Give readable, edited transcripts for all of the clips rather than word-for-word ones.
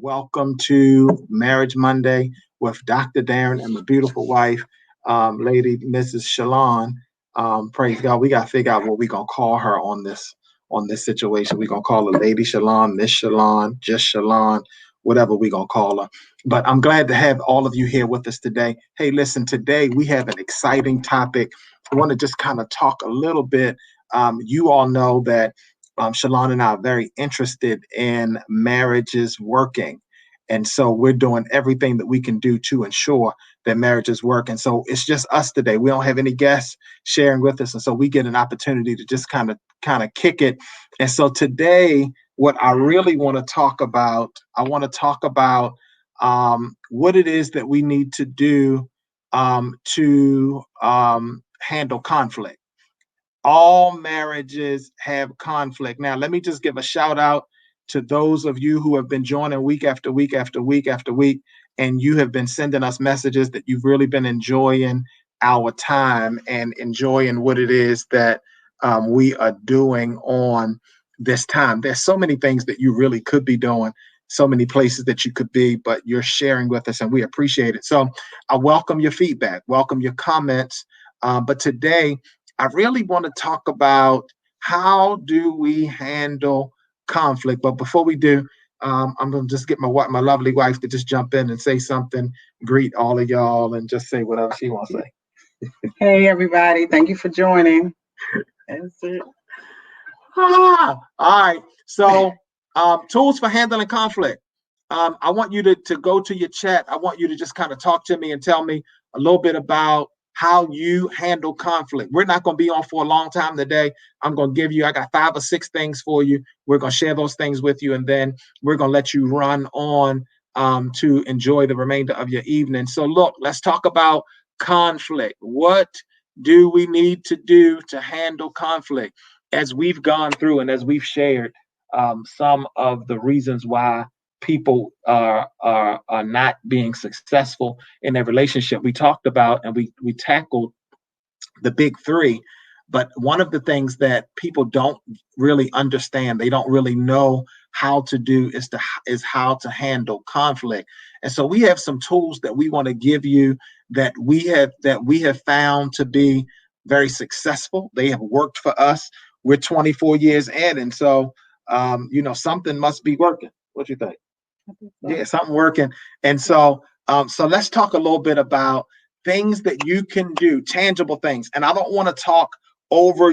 welcome to Marriage Monday with DrDerren and my beautiful wife, Lady Mrs. Shalon. Praise God. We got to figure out what we're gonna call her on this situation. We're gonna call her Lady Shalon, Miss Shalon, just Shalon, whatever we're gonna call her. But I'm glad to have all of you here with us today. Hey, listen, today we have an exciting topic. I want to just kind of talk a little bit. You all know that Shalon and I are very interested in marriages working. And so we're doing everything that we can do to ensure that marriages work. And so it's just us today. We don't have any guests sharing with us. And so we get an opportunity to just kind of kick it. And so today, what I really want to talk about, what it is that we need to do to handle conflict. All marriages have conflict. Now, let me just give a shout out to those of you who have been joining week after week after week after week, and you have been sending us messages that you've really been enjoying our time and enjoying what it is that we are doing on this time. There's so many things that you really could be doing, so many places that you could be, but you're sharing with us, and we appreciate it. So I welcome your feedback, welcome your comments. But today, I really want to talk about how do we handle conflict. But before we do, I'm going to just get my lovely wife to just jump in and say something, greet all of y'all, and just say whatever she wants to say. Hey, everybody. Thank you for joining. That's it. All right. So tools for handling conflict. I want you to go to your chat. I want you to just kind of talk to me and tell me a little bit about how you handle conflict. We're not going to be on for a long time today. I got 5 or 6 things for you. We're going to share those things with you, and then we're going to let you run on to enjoy the remainder of your evening. So look, let's talk about conflict. What do we need to do to handle conflict? As we've gone through and as we've shared some of the reasons why people are not being successful in their relationship, we talked about and we tackled the big 3. But one of the things that people don't really understand, they don't really know how to do, is how to handle conflict. And so we have some tools that we want to give you that we have found to be very successful. They have worked for us. We're 24 years in, and so something must be working. What do you think? Yeah, something working. And so let's talk a little bit about things that you can do, tangible things. And I don't want to talk over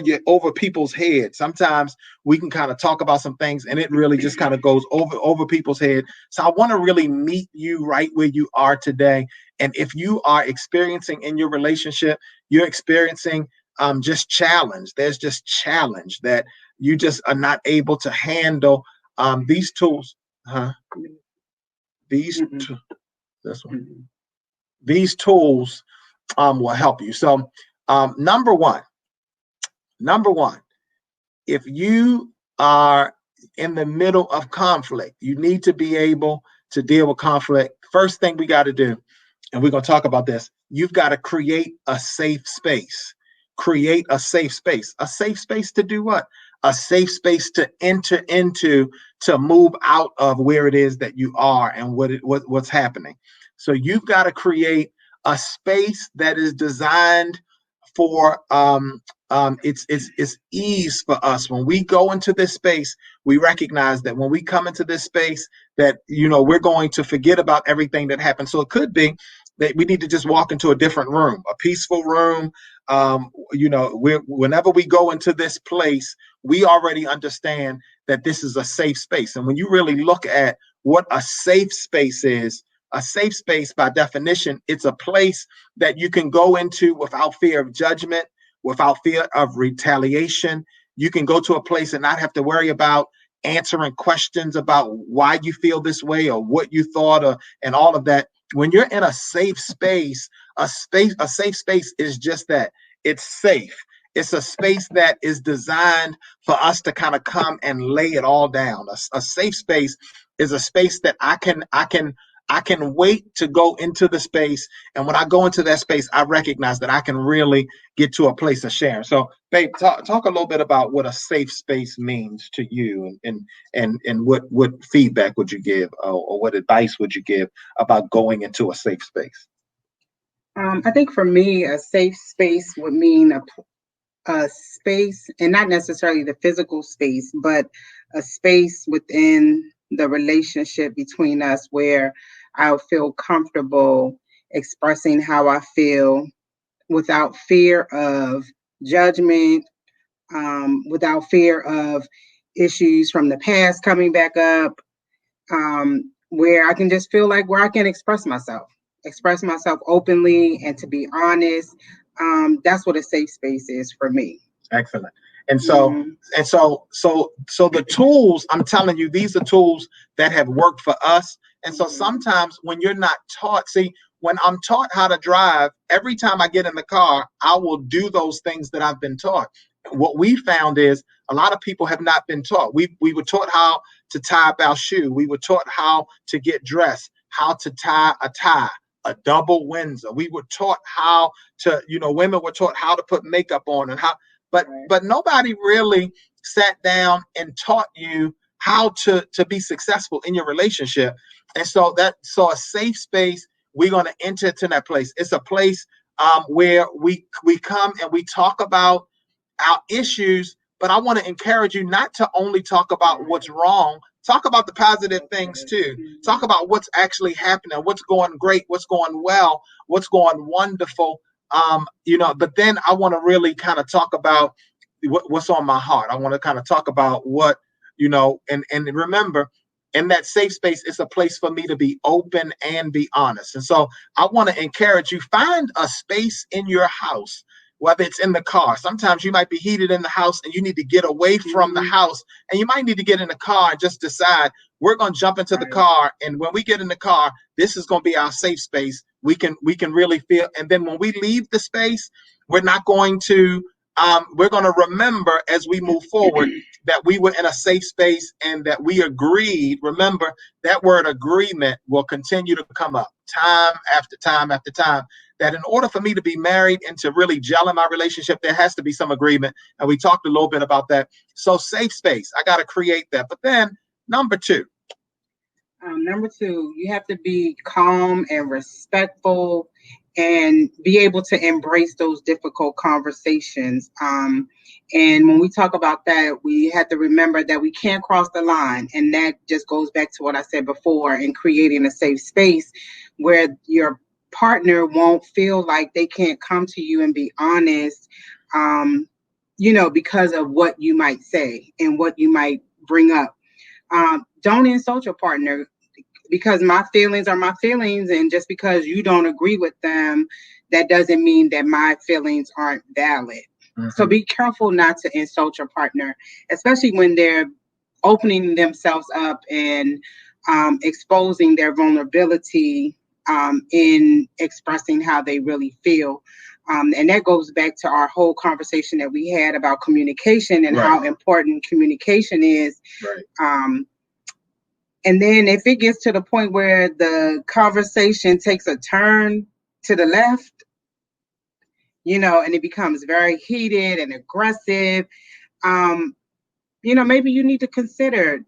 people's heads. Sometimes we can kind of talk about some things and it really just kind of goes over people's head. So I want to really meet you right where you are today. And if you are experiencing in your relationship, you're experiencing just challenge. There's just challenge that you just are not able to handle these tools. This one. These tools will help you. So number one, if you are in the middle of conflict, you need to be able to deal with conflict. First thing we got to do, and we're going to talk about this, you've got to create a safe space. Create a safe space. A safe space to do what? A safe space to enter into, to move out of where it is that you are and what's happening. So you've got to create a space that is designed for it's ease for us. When we go into this space, we recognize that when we come into this space that we're going to forget about everything that happened. So it could be that we need to just walk into a different room, a peaceful room. Whenever we go into this place, we already understand that this is a safe space. And when you really look at what a safe space is, a safe space by definition, it's a place that you can go into without fear of judgment, without fear of retaliation. You can go to a place and not have to worry about answering questions about why you feel this way or what you thought and all of that. When you're in a safe space, a safe space is just that. It's safe. It's a space that is designed for us to kind of come and lay it all down. A safe space is a space that I can I can wait to go into the space. And when I go into that space, I recognize that I can really get to a place of sharing. So, babe, talk a little bit about what a safe space means to you, and what feedback would you give, or what advice would you give about going into a safe space? I think for me, a safe space would mean a space, and not necessarily the physical space, but a space within the relationship between us where I'll feel comfortable expressing how I feel without fear of judgment, without fear of issues from the past coming back up, where I can just feel like where I can express myself openly and to be honest. That's what a safe space is for me. Excellent. And so, so the tools, I'm telling you, these are tools that have worked for us. And so sometimes when you're not taught, see, when I'm taught how to drive, every time I get in the car, I will do those things that I've been taught. What we found is a lot of people have not been taught. We were taught how to tie up our shoe. We were taught how to get dressed, how to tie, a double Windsor. We were taught how to, women were taught how to put makeup on, and how, but nobody really sat down and taught you how to be successful in your relationship. And so a safe space, we're going to enter to that place. It's a place where we come and we talk about our issues, but I want to encourage you not to only talk about what's wrong. Talk about the positive things too. Talk about what's actually happening, what's going great, what's going well, what's going wonderful. But then I want to really kind of talk about what's on my heart. I want to kind of talk about what, and remember, in that safe space, it's a place for me to be open and be honest. And so I want to encourage you, find a space in your house, whether it's in the car. Sometimes you might be heated in the house and you need to get away from the house, and you might need to get in the car and just decide, we're going to jump into the car. And when we get in the car, this is going to be our safe space. We can really feel. And then when we leave the space, we're not going to, we're going to remember as we move forward that we were in a safe space and that we agreed. Remember, that word agreement will continue to come up time after time after time, that in order for me to be married and to really gel in my relationship, there has to be some agreement. And we talked a little bit about that. So safe space, I got to create that. But then number two, you have to be calm and respectful and be able to embrace those difficult conversations. And when we talk about that, we have to remember that we can't cross the line. And that just goes back to what I said before, in creating a safe space where your partner won't feel like they can't come to you and be honest, because of what you might say and what you might bring up. Don't insult your partner, because my feelings are my feelings, and just because you don't agree with them, that doesn't mean that my feelings aren't valid. So be careful not to insult your partner, especially when they're opening themselves up and exposing their vulnerability in expressing how they really feel. And that goes back to our whole conversation that we had about communication and how important communication is. And then if it gets to the point where the conversation takes a turn to the left, and it becomes very heated and aggressive, maybe you need to consider,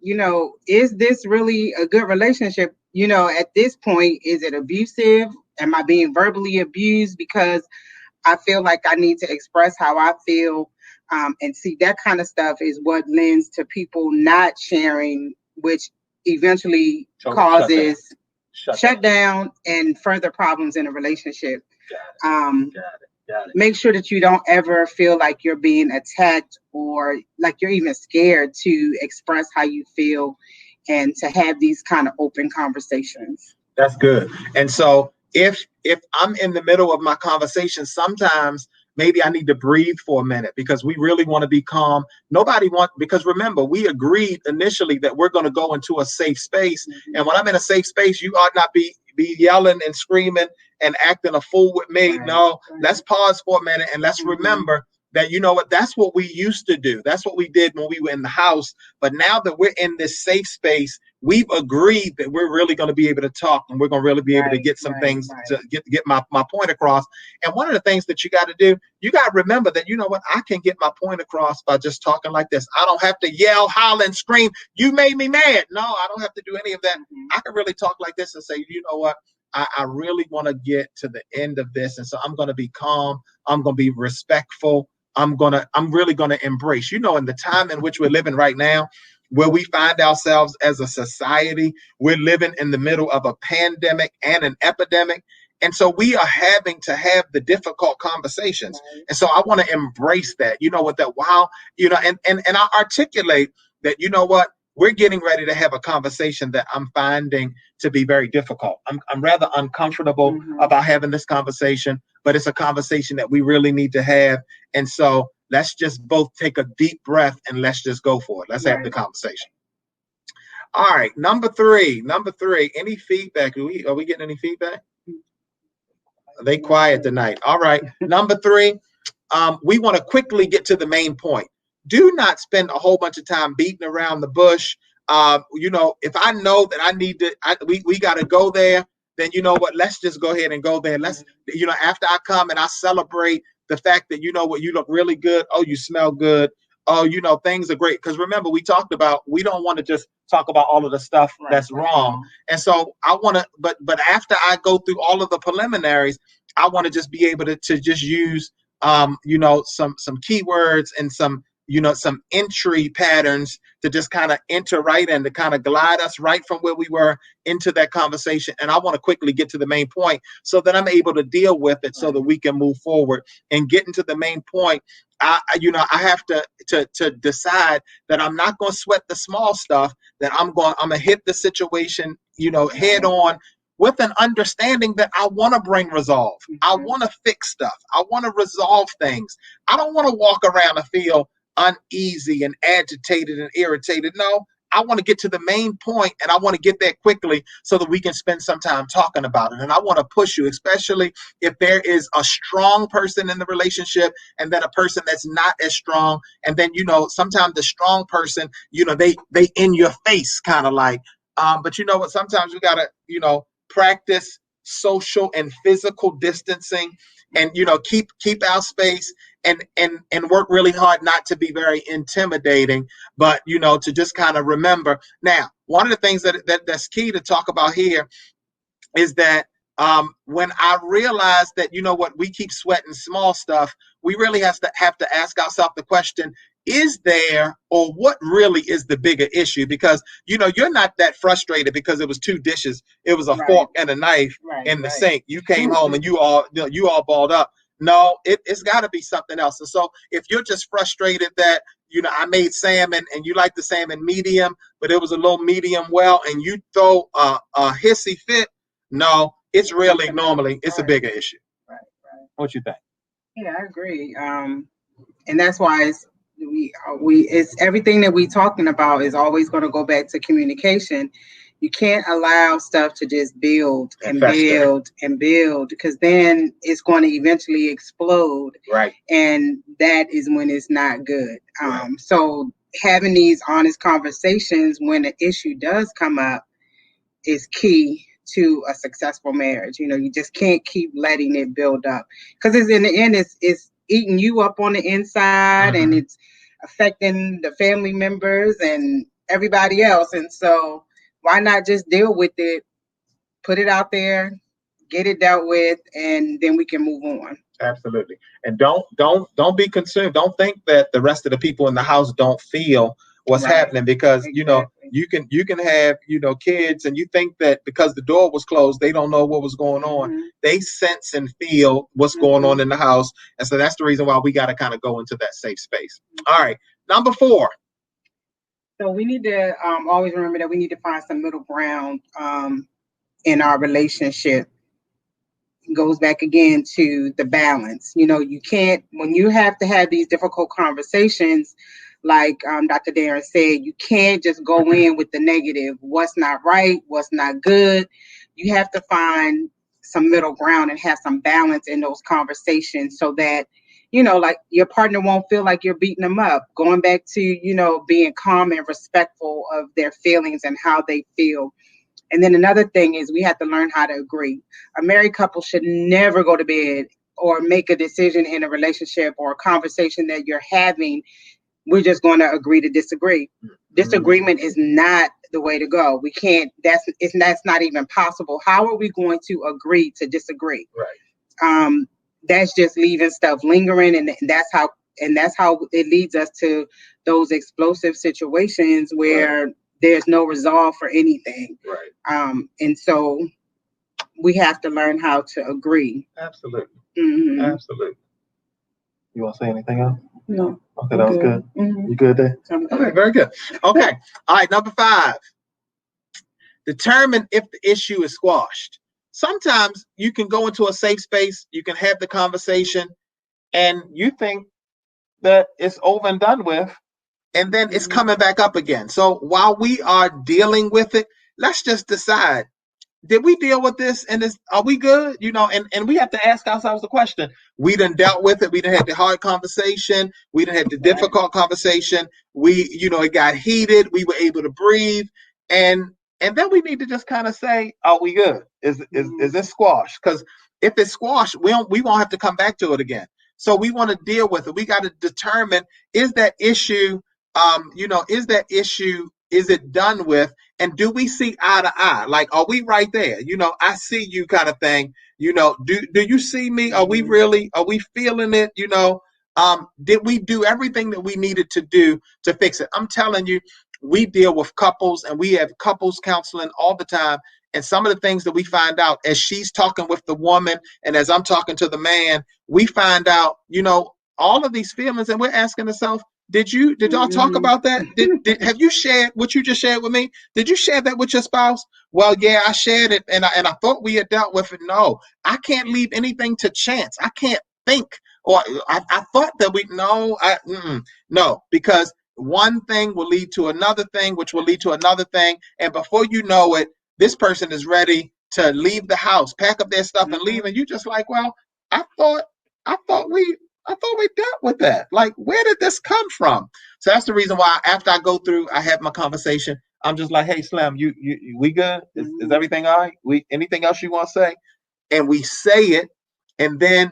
is this really a good relationship? At this point, is it abusive? Am I being verbally abused because I feel like I need to express how I feel? And see, that kind of stuff is what lends to people not sharing, which eventually causes shutdown and further problems in a relationship. Got it. Make sure that you don't ever feel like you're being attacked or like you're even scared to express how you feel and to have these kind of open conversations. That's good. And so if I'm in the middle of my conversation, sometimes maybe I need to breathe for a minute, because we really want to be calm. Because remember, we agreed initially that we're going to go into a safe space. And when I'm in a safe space, you ought not be yelling and screaming and acting a fool with me. No, let's pause for a minute and let's remember that, that's what we used to do. That's what we did when we were in the house. But now that we're in this safe space, we've agreed that we're really going to be able to talk, and we're going to really be able to get some things to get my point across. And one of the things that you got to do, you got to remember that, you know what, I can get my point across by just talking like this. I don't have to yell, holler, and scream, you made me mad. No, I don't have to do any of that. I can really talk like this and say, you know what, I really want to get to the end of this. And so I'm going to be calm. I'm going to be respectful. I'm really going to embrace, in the time in which we're living right now, where we find ourselves as a society, we're living in the middle of a pandemic and an epidemic. And so we are having to have the difficult conversations. And so I want to embrace that, and I articulate that, we're getting ready to have a conversation that I'm finding to be very difficult. I'm rather uncomfortable about having this conversation, but it's a conversation that we really need to have. And so let's just both take a deep breath and let's just go for it. Let's have the conversation. All right. Number three, any feedback? Are we getting any feedback? Are they quiet tonight? All right. Number three, we want to quickly get to the main point. Do not spend a whole bunch of time beating around the bush. If I know that we got to go there, then you know what? Let's just go ahead and go there. Let's, after I come and I celebrate the fact that, you look really good. Oh, you smell good. Oh, things are great. Because remember, we talked about, we don't want to just talk about all of the stuff that's wrong. And so I want to, but after I go through all of the preliminaries, I want to just be able to just use, some keywords and some entry patterns to just kind of enter right in, to kind of glide us right from where we were into that conversation. And I want to quickly get to the main point so that I'm able to deal with it so that we can move forward. And getting to the main point, I have to decide that I'm not going to sweat the small stuff, that I'm going to hit the situation, head on, with an understanding that I want to bring resolve. I want to fix stuff. I want to resolve things. I don't want to walk around and feel uneasy and agitated and irritated. No, I want to get to the main point, and I want to get there quickly so that we can spend some time talking about it. And I want to push you, especially if there is a strong person in the relationship and then a person that's not as strong. And then, sometimes the strong person, they in your face kind of like, but you know what? Sometimes we got to, practice social and physical distancing, and keep our space, and work really hard not to be very intimidating, but to just kind of remember. Now, one of the things that's key to talk about here is that when I realize that, we keep sweating small stuff, we really have to ask ourselves the question, is there, or what really is the bigger issue? Because, you're not that frustrated because it was two dishes. It was a fork and a knife in the sink. You came home and you all balled up. No, it's got to be something else. And so if you're just frustrated that, I made salmon and you like the salmon medium, but it was a little medium well, and you throw a hissy fit, no, it's really normally it's a bigger issue. Right. What you think? Yeah, I agree. And that's why it's everything that we talking about is always going to go back to communication. You can't allow stuff to just build and build and build, because then it's going to eventually explode. Right. And that is when it's not good. So having these honest conversations when an issue does come up is key to a successful marriage. You just can't keep letting it build up, because it's in the end, it's eating you up on the inside, and it's affecting the family members and everybody else. And so why not just deal with it, put it out there, get it dealt with, and then we can move on. Absolutely. And don't be consumed. Don't think that the rest of the people in the house don't feel what's happening, because you can have kids, and you think that because the door was closed they don't know what was going on. They sense and feel what's going on in the house, and so that's the reason why we got to kind of go into that safe space. All right, number 4. So we need to always remember that we need to find some middle ground in our relationship. It goes back again to the balance. You can't, when you have to have these difficult conversations, like Dr. Darren said, you can't just go in with the negative, what's not right, what's not good. You have to find some middle ground and have some balance in those conversations so that, like your partner won't feel like you're beating them up. Going back to, being calm and respectful of their feelings and how they feel. And then another thing is we have to learn how to agree. A married couple should never go to bed or make a decision in a relationship or a conversation that you're having. We're just going to agree to disagree. Disagreement is not the way to go. We can't. That's not even possible. How are we going to agree to disagree? Right. That's just leaving stuff lingering, and that's how it leads us to those explosive situations where there's no resolve for anything. Right. And so we have to learn how to agree. Absolutely. Mm-hmm. Absolutely. You want to say anything else? No. Okay, that was good. Mm-hmm. You good there? Okay, very good. Okay. All right, number 5. Determine if the issue is squashed. Sometimes you can go into a safe space, you can have the conversation, and you think that it's over and done with, and then it's coming back up again. So while we are dealing with it, let's just decide, did we deal with this, and are we good? And we have to ask ourselves the question. We done dealt with it. We done had the hard conversation. We done had the difficult conversation. It got heated. We were able to breathe. And then we need to just kind of say, are we good? Is this squashed? Because if it's squashed, we won't have to come back to it again. So we want to deal with it. We got to determine, is that issue, is it done with? And do we see eye to eye? Like, are we right there? I see you, kind of thing. Do you see me? Are we feeling it? Did we do everything that we needed to do to fix it? I'm telling you, we deal with couples and we have couples counseling all the time. And some of the things that we find out as she's talking with the woman and as I'm talking to the man, we find out, all of these feelings, and we're asking ourselves, did y'all talk about that? Have you shared what you just shared with me? Did you share that with your spouse? Well, yeah, I shared it, and I thought we had dealt with it. No, I can't leave anything to chance. I can't think, or I thought that no, because one thing will lead to another thing, which will lead to another thing, and before you know it, this person is ready to leave the house, pack up their stuff, and leave, and you just like, well, I thought we dealt with that. Like, where did this come from? So that's the reason why after I go through, I have my conversation. I'm just like, hey, Slim, we good? Is everything all right? Anything else you want to say? And we say it. And then,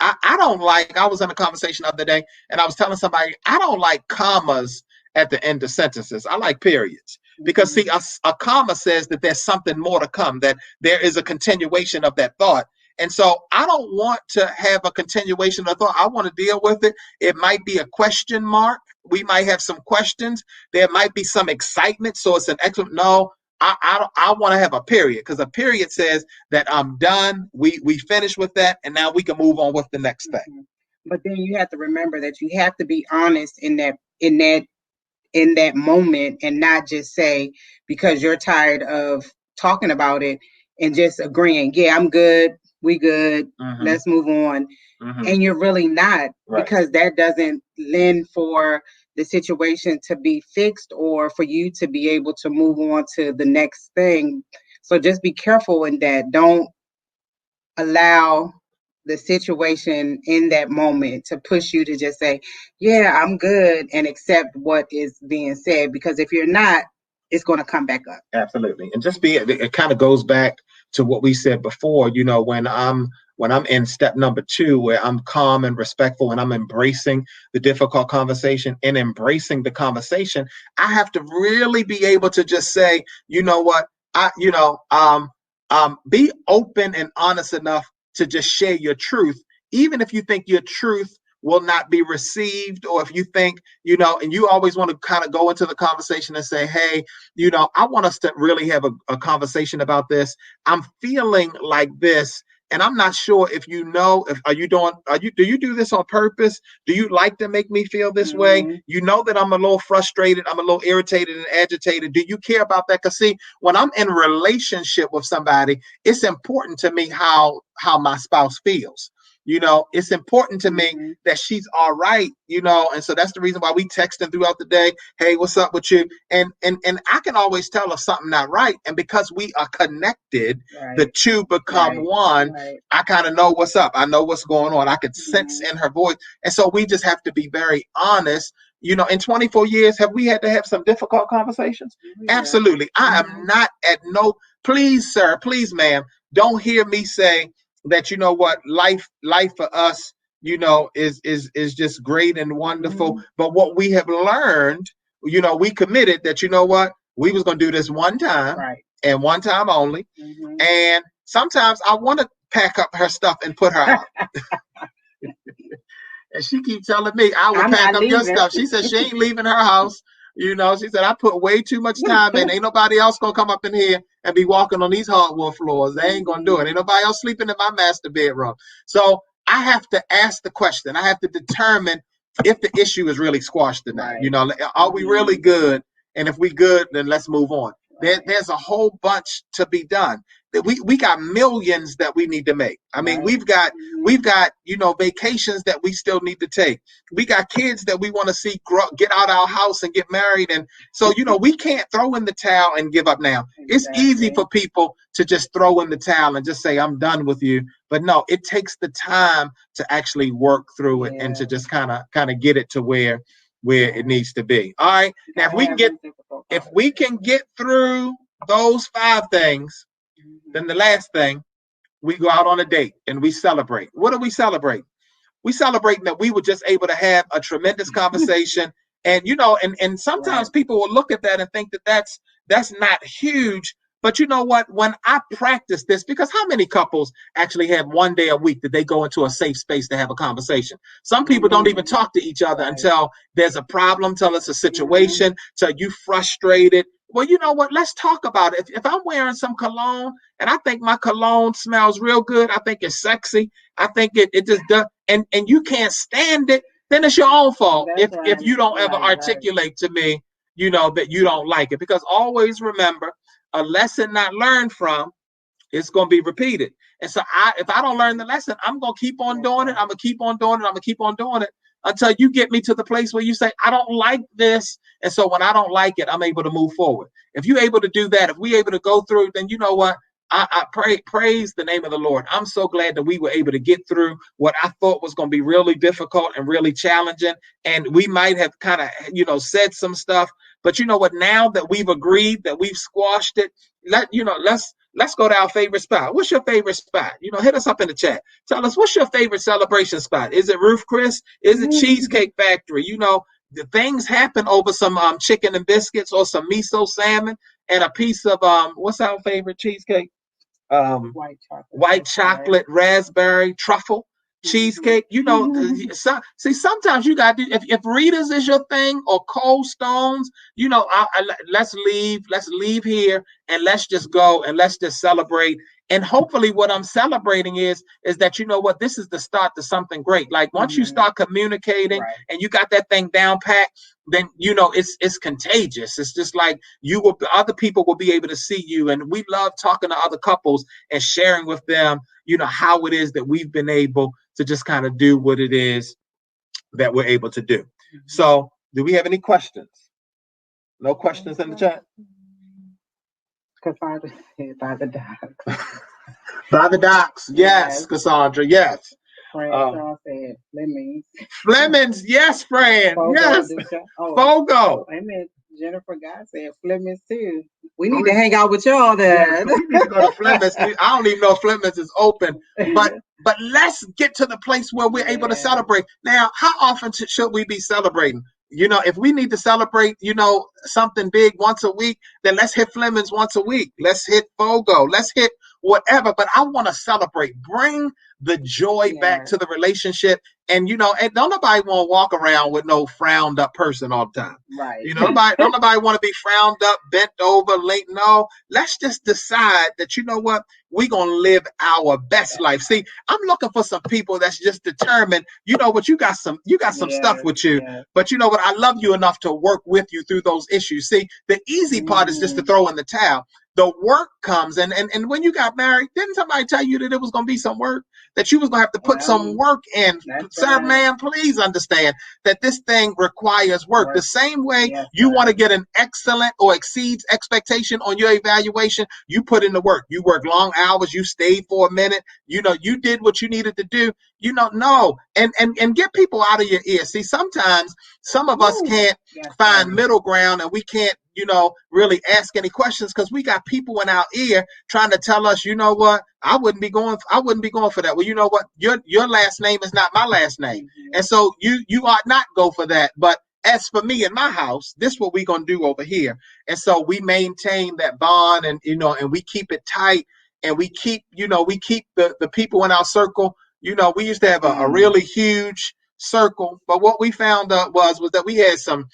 I was in a conversation the other day and I was telling somebody, I don't like commas at the end of sentences. I like periods. Because see, a comma says that there's something more to come, that there is a continuation of that thought. And so I don't want to have a continuation of thought. I want to deal with it. It might be a question mark. We might have some questions. There might be some excitement. So it's an excellent, no, I want to have a period, because a period says that I'm done. We finished with that. And now we can move on with the next thing. But then you have to remember that you have to be honest in that moment, and not just say, because you're tired of talking about it and just agreeing, yeah, I'm good, we good, let's move on. And you're really not, because that doesn't lend for the situation to be fixed or for you to be able to move on to the next thing. So just be careful in that. Don't allow the situation in that moment to push you to just say, yeah, I'm good, and accept what is being said, because if you're not, it's going to come back up. Absolutely. And it kind of goes back to what we said before, when I'm in step number 2, where I'm calm and respectful and I'm embracing the difficult conversation and embracing the conversation, I have to really be able to just say, you know what, be open and honest enough to just share your truth, even if you think your truth will not be received, or if you think, and you always want to kind of go into the conversation and say, hey, I want us to really have a conversation about this. I'm feeling like this, and I'm not sure if do you do this on purpose? Do you like to make me feel this way? You know that I'm a little frustrated, I'm a little irritated and agitated. Do you care about that? Because see, when I'm in relationship with somebody, it's important to me how my spouse feels. It's important to me that she's all right, and so that's the reason why we texting throughout the day. Hey, what's up with you? And I can always tell if something not right. And because we are connected, the two become one. I kind of know what's up. I know what's going on. I could sense in her voice. And so we just have to be very honest. In 24 years, have we had to have some difficult conversations? Absolutely. I am not at no, please, sir, please, ma'am, don't hear me say that, life for us, is just great and wonderful. But what we have learned, we committed that, we was going to do this one time and one time only. And sometimes I want to pack up her stuff and put her out. And she keeps telling me, I will pack up your stuff. She said she ain't leaving her house. She said, I put way too much time in. Ain't nobody else going to come up in here and be walking on these hardwood floors. They ain't going to do it. Ain't nobody else sleeping in my master bedroom. So I have to ask the question. I have to determine if the issue is really squashed or not. Are we really good? And if we good, then let's move on. There's a whole bunch to be done. We got millions that we need to make. I mean, we've got vacations that we still need to take. We got kids that we want to see get out our house and get married. And so, we can't throw in the towel and give up now. It's easy for people to just throw in the towel and just say, I'm done with you. But no, it takes the time to actually work through it and to just kind of get it to where it needs to be. All right. Now, if we can get through those 5 things, then the last thing, we go out on a date and we celebrate. What do we celebrate? We celebrate that we were just able to have a tremendous conversation. And, and sometimes people will look at that and think that that's not huge. But you know what? When I practice this, because how many couples actually have one day a week that they go into a safe space to have a conversation? Some people don't even talk to each other until there's a problem, till it's a situation, till you frustrated. Well, you know what? Let's talk about it. If I'm wearing some cologne and I think my cologne smells real good, I think it's sexy, I think it just does, and you can't stand it, then it's your own fault. If you don't ever articulate to me, that you don't like it. Because always remember, a lesson not learned from, it's going to be repeated. And so if I don't learn the lesson, I'm going to keep on doing it. I'm going to keep on doing it. I'm going to keep on doing it until you get me to the place where you say, I don't like this. And so when I don't like it, I'm able to move forward. If you're able to do that, if we're able to go through, then you know what? I praise the name of the Lord. I'm so glad that we were able to get through what I thought was going to be really difficult and really challenging. And we might have kind of, said some stuff. But you know what? Now that we've agreed, that we've squashed it, let's go to our favorite spot. What's your favorite spot? Hit us up in the chat. Tell us, what's your favorite celebration spot? Is it Ruth Chris? Is it Cheesecake Factory? The things happen over some chicken and biscuits or some miso salmon and a piece of what's our favorite cheesecake? White chocolate, raspberry, truffle cheesecake. Sometimes you got to, if Rita's is your thing or Cold Stones, let's leave here and let's just go and let's just celebrate. And hopefully what I'm celebrating is that, this is the start to something great. Like once you start communicating and you got that thing down pat, then, it's contagious. It's just like other people will be able to see you. And we love talking to other couples and sharing with them, how it is that we've been able to just kind of do what it is that we're able to do. So do we have any questions? No questions in the chat? By the docs. By the docs. Yes, Cassandra. Yes. Fran said Flemings. Flemings. Yes, Fran. Fogo, yes. Fogo. Amen. Jennifer Guy said Flemings too. We need to hang out with y'all there. We need to go to Flemings. I don't even know if Flemings is open, but let's get to the place where we're able to celebrate. Now, how often should we be celebrating? If we need to celebrate, something big once a week, then let's hit Flemings once a week. Let's hit Fogo. Let's hit whatever. But I want to celebrate. Bring the joy back to the relationship. And, and don't nobody want to walk around with no frowned up person all the time. Right. Don't nobody want to be frowned up, bent over, late. No, let's just decide that, we're going to live our best life. See, I'm looking for some people that's just determined, you got some stuff with you, but you know what? I love you enough to work with you through those issues. See, the easy part is just to throw in the towel. The work comes. And when you got married, didn't somebody tell you that it was going to be some work, that you was going to have to put some work in? Sir, man, please understand that this thing requires work. The same way you want to get an excellent or exceeds expectation on your evaluation, you put in the work. You work long hours. You stayed for a minute. You know, you did what you needed to do. You know, no, and get people out of your ear. See, sometimes some of us can't find middle ground, and we can't, you know, really ask any questions because we got people in our ear trying to tell us, you know what, I wouldn't be going for that. Well, you know what, your last name is not my last name, and so you ought not go for that. But as for me and my house, this is what we're gonna do over here. And so we maintain that bond, and you know, and we keep it tight, and we keep, you know, we keep the people in our circle. You know, we used to have a really huge circle, but what we found out was that we had some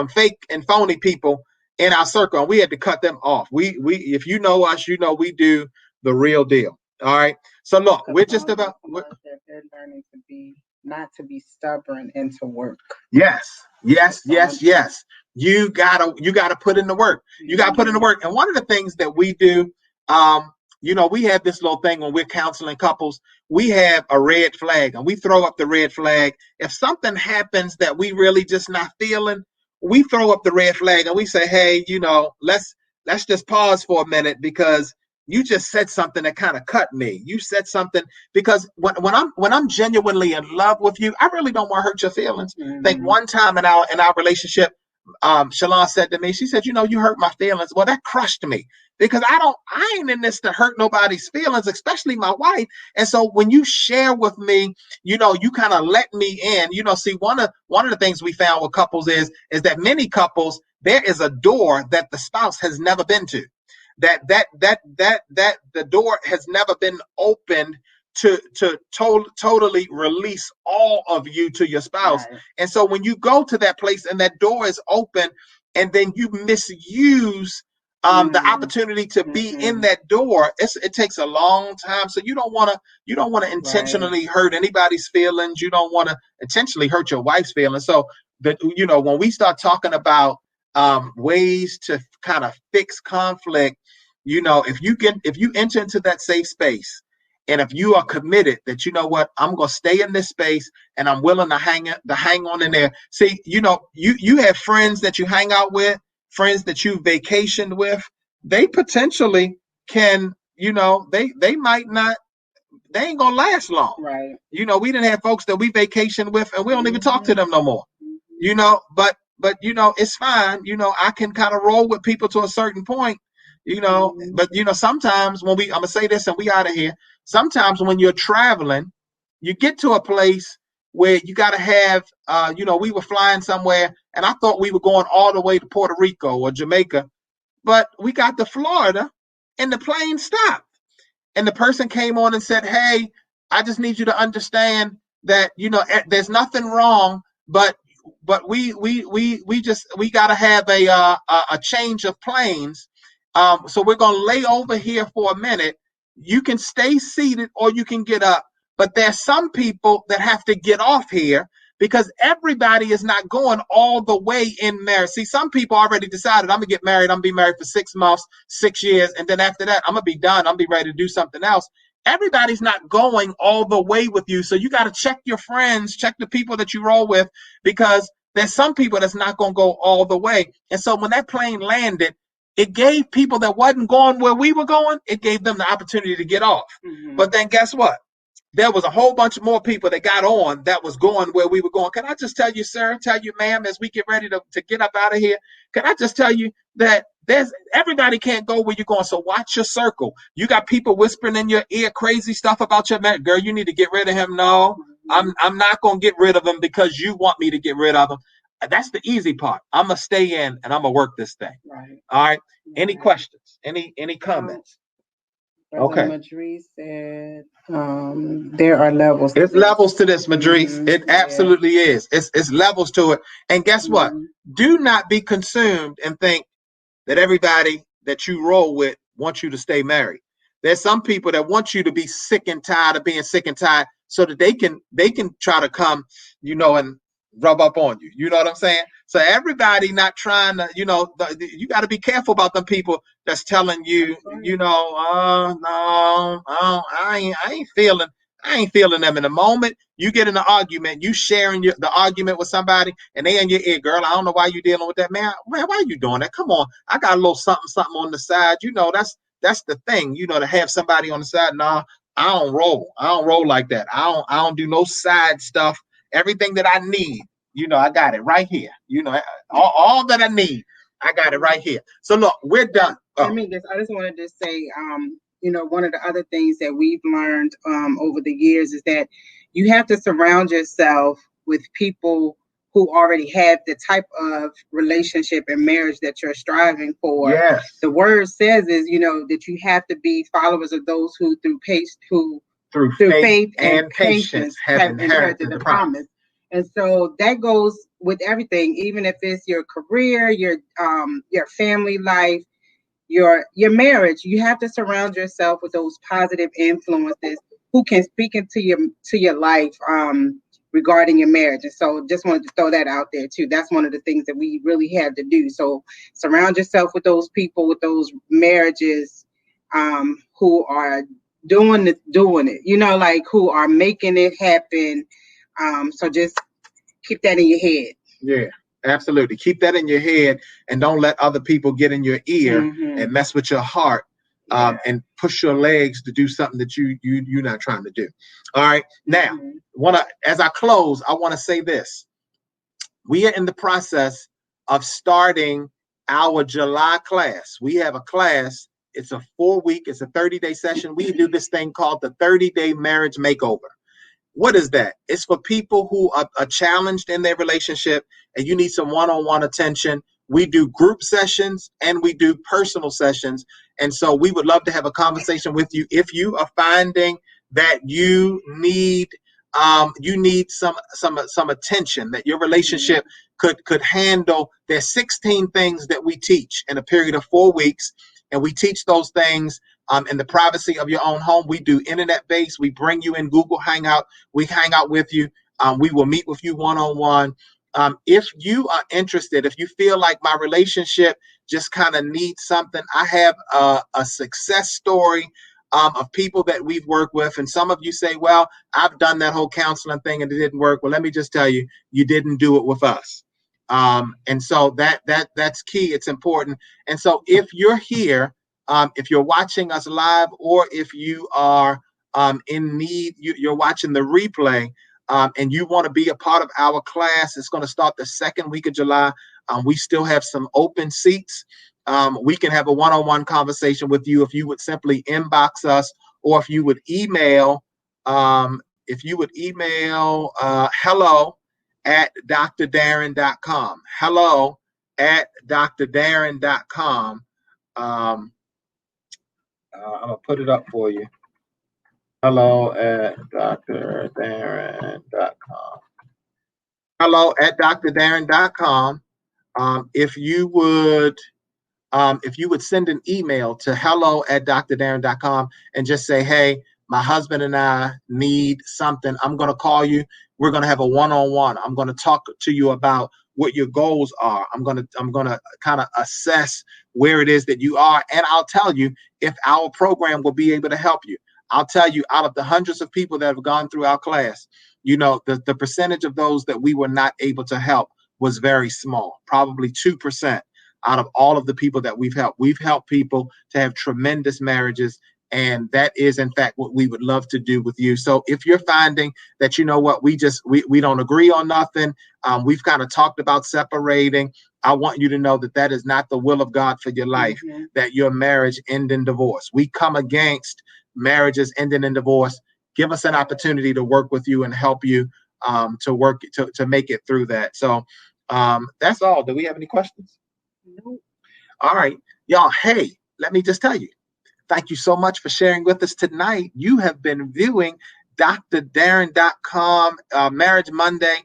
fake and phony people in our circle, and we had to cut them off. We if you know us, you know we do the real deal. All right. So look, we're just about they're learning to be not to be stubborn and to work. Yes. You gotta put in the work. You gotta put in the work. And one of the things that we do, you know, we have this little thing when we're counseling couples. We have a red flag, and we throw up the red flag. If something happens that we really just not feeling, we throw up the red flag and we say, hey, you know, let's just pause for a minute, because you just said something that kind of cut me. You said something, because when I'm genuinely in love with you, I really don't want to hurt your feelings. I think one time in our relationship, Shalon said to me, she said, you know, you hurt my feelings. Well, that crushed me, because I ain't in this to hurt nobody's feelings, especially my wife. And so when you share with me, you know, you kind of let me in. You know, see, one of the things we found with couples is that many couples, there is a door that the spouse has never been to. That the door has never been opened to totally release all of you to your spouse. Right. And so when you go to that place and that door is open, and then you misuse the opportunity to be in that door, it takes a long time. So you don't want to intentionally hurt anybody's feelings. You don't want to intentionally hurt your wife's feelings. So that, you know, when we start talking about ways to kind of fix conflict, you know, if you enter into that safe space, and if you are committed that, you know what, I'm going to stay in this space, and I'm willing to hang on in there. See, you know, you have friends that you hang out with, friends that you vacationed with. They potentially can, you know, they might not, they ain't going to last long. Right. You know, we didn't have folks that we vacationed with, and we don't even talk to them no more. You know, but you know, it's fine. You know, I can kind of roll with people to a certain point. You know, but you know, sometimes when I'm gonna say this and we out of here. Sometimes when you're traveling, you get to a place where you got to have, you know, we were flying somewhere, and I thought we were going all the way to Puerto Rico or Jamaica, but we got to Florida, and the plane stopped, and the person came on and said, "Hey, I just need you to understand that, you know, there's nothing wrong, but we got to have a change of planes." So we're going to lay over here for a minute. You can stay seated or you can get up. But there's some people that have to get off here, because everybody is not going all the way in marriage. See, some people already decided, I'm going to get married. I'm going to be married for 6 months, 6 years. And then after that, I'm going to be done. I'm going to be ready to do something else. Everybody's not going all the way with you. So you got to check your friends, check the people that you roll with, because there's some people that's not going to go all the way. And so when that plane landed, it gave people that wasn't going where we were going, it gave them the opportunity to get off. But then guess what? There was a whole bunch more people that got on that was going where we were going. Can I just tell you, sir, tell you, ma'am, as we get ready to get up out of here, can I just tell you that everybody can't go where you're going. So watch your circle. You got people whispering in your ear crazy stuff about your man. Girl, you need to get rid of him. No, I'm not going to get rid of him because you want me to get rid of him. That's the easy part. I'm going to stay in and I'm going to work this thing. Right. All right. Any questions? Any comments? Okay. Madri said there are levels. There's levels to this, Madri. It absolutely is. It's levels to it. And guess what? Do not be consumed and think that everybody that you roll with wants you to stay married. There's some people that want you to be sick and tired of being sick and tired, so that they can try to come, you know, and rub up on you. You know what I'm saying? So everybody not trying to, you got to be careful about them people that's telling you, no, I ain't feeling them. In the moment you get in an argument, you sharing the argument with somebody, and they in your ear, girl, I don't know why you dealing with that, man. Man, why you doing that? Come on, I got a little something on the side. That's the thing, to have somebody on the side. Nah, I don't roll. I don't roll like that. I don't do no side stuff. Everything that I need, I got it right here. All that I need, I got it right here. So look, we're done. I just wanted to say, one of the other things that we've learned over the years is that you have to surround yourself with people who already have the type of relationship and marriage that you're striving for. Yes. The word says is, that you have to be followers of those who through faith and patience have inherited the promise. And so that goes with everything, even if it's your career, your family life, your marriage. You have to surround yourself with those positive influences who can speak into your life regarding your marriage. And so just wanted to throw that out there too. That's one of the things that we really have to do. So surround yourself with those people, with those marriages who are doing it, who are making it happen. So just keep that in your head. Yeah, absolutely. Keep that in your head, and don't let other people get in your ear and mess with your heart and push your legs to do something that you're not trying to do. All right. Now, as I close, I want to say this. We are in the process of starting our July class. We have a class. It's a 4-week, it's a 30-day session. We do this thing called the 30-day marriage makeover. What is that? It's for people who are challenged in their relationship and you need some one-on-one attention. We do group sessions and we do personal sessions. And so we would love to have a conversation with you if you are finding that you need some attention, that your relationship could handle. There's 16 things that we teach in a period of 4 weeks, and we teach those things in the privacy of your own home. We do internet-based. We bring you in Google Hangout. We hang out with you. We will meet with you one-on-one. If you are interested, if you feel like my relationship just kind of needs something, I have a success story of people that we've worked with. And some of you say, well, I've done that whole counseling thing and it didn't work. Well, let me just tell you, you didn't do it with us. And so that's key. It's important. And so if you're here, if you're watching us live, or if you are in need, you're watching the replay, and you want to be a part of our class, it's going to start the 2nd week of July. We still have some open seats. We can have a one-on-one conversation with you if you would simply inbox us, or if you would email, hello@DrDerren.com. Hello@DrDerren.com. I'm gonna put it up for you. Hello@DrDerren.com. Hello@DrDerren.com. If you would send an email to hello@DrDerren.com and just say, hey, my husband and I need something. I'm going to call you. We're going to have a one-on-one. I'm going to talk to you about what your goals are. I'm going to kind of assess where it is that you are. And I'll tell you if our program will be able to help you. I'll tell you, out of the hundreds of people that have gone through our class, the percentage of those that we were not able to help was very small, probably 2% out of all of the people that we've helped. We've helped people to have tremendous marriages, and that is, in fact, what we would love to do with you. So if you're finding that, we don't agree on nothing, we've kind of talked about separating, I want you to know that that is not the will of God for your life, that your marriage end in divorce. We come against marriages ending in divorce. Give us an opportunity to work with you and help you to make it through that. So that's all. Do we have any questions? Nope. All right, y'all. Hey, let me just tell you, thank you so much for sharing with us tonight. You have been viewing DrDerren.com Marriage Monday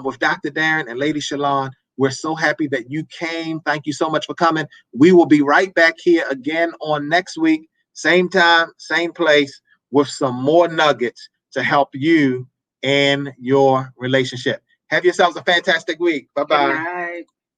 with Dr. Derren and Lady Shalon. We're so happy that you came. Thank you so much for coming. We will be right back here again on next week, same time, same place, with some more nuggets to help you in your relationship. Have yourselves a fantastic week. Bye Good bye. night.